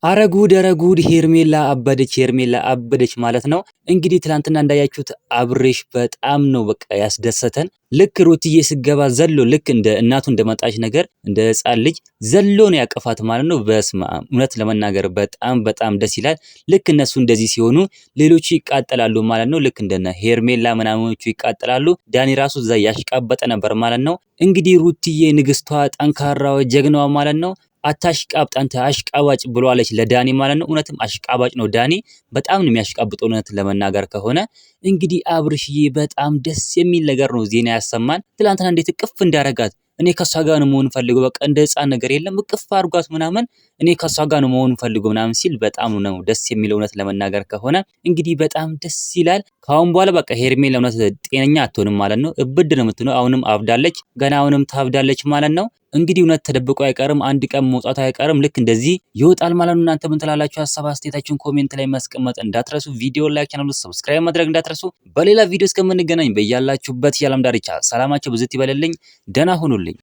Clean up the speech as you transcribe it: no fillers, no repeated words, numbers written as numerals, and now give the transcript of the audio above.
አረጉድ ሄርሜላ አበደች ማለት ነው። እንግዲህ ትላንትና እንዳያችሁት አብሬሽ በጣም ነው በቃ ያስደሰተን። ልክ ሩትዬ ስገባ ዘሎ ልክ እንደ እናቱ እንደመጣች ነገር እንደ ሕፃን ልጅ ዘሎ ነው ያቀፋት ማለት ነው። በስመአብ እውነት ለመናገር በጣም ደስ ይላል። ልክ እነሱ እንደዚህ ሲሆኑ ሌሎቹ ይቃጠላሉ ማለት ነው። ልክ እንደነ ሄርሜላ ምናምኖቹ ይቃጠላሉ። ዳኒ ራሱ እዛ ያሽቃበጠ ነበር ማለት ነው። እንግዲህ ሩትዬ ንግስቷ፣ ጠንካራዋ፣ ጀግናዋ ማለት ነው አታሽቃብጥ አንተ አሽቃባጭ ብሏለች ለዳኒ ማለት ነው። እውነትም አሽቃባጭ ነው ዳኒ፣ በጣም ነው የሚያሽቃብጠው እውነት ለመናገር ከሆነ። እንግዲህ አብርሽዬ በጣም ደስ የሚል ነገር ነው ዜና ያሰማን። ትላንትና እንዴት እቅፍ እንዳረጋት እኔ ከሷ ጋር ነው መሆን ፈልገው በቃ እንደ ሕፃን ነገር የለም እቅፍ አድርጓት ምናምን እኔ ከሷ ጋር ነው መሆን ፈልገው ምናምን ሲል በጣም ነው ደስ የሚል እውነት ለመናገር ከሆነ። እንግዲህ በጣም ደስ ይላል። ካሁን በኋላ በቃ ሄርሜላ እውነት ጤነኛ አትሆንም ማለት ነው። እብድ ነው የምትሆነው። አሁንም አብዳለች፣ ገና አሁንም ታብዳለች ማለት ነው። እንግዲህ እውነት ተደብቆ አይቀርም፣ አንድ ቀን መውጣቱ አይቀርም። ልክ እንደዚህ ይወጣል ማለት ነው። እናንተ ምን ትላላችሁ? ሀሳብ አስተያየታችሁን ኮሜንት ላይ ማስቀመጥ እንዳትረሱ። ቪዲዮ ላይክ፣ ቻናሉን ሰብስክራይብ ማድረግ እንዳትረሱ። በሌላ ቪዲዮ እስከምንገናኝ በያላችሁበት የዓለም ዳርቻ ሰላማችሁ ብዝት ይበልልኝ። ደህና ሁኑልኝ።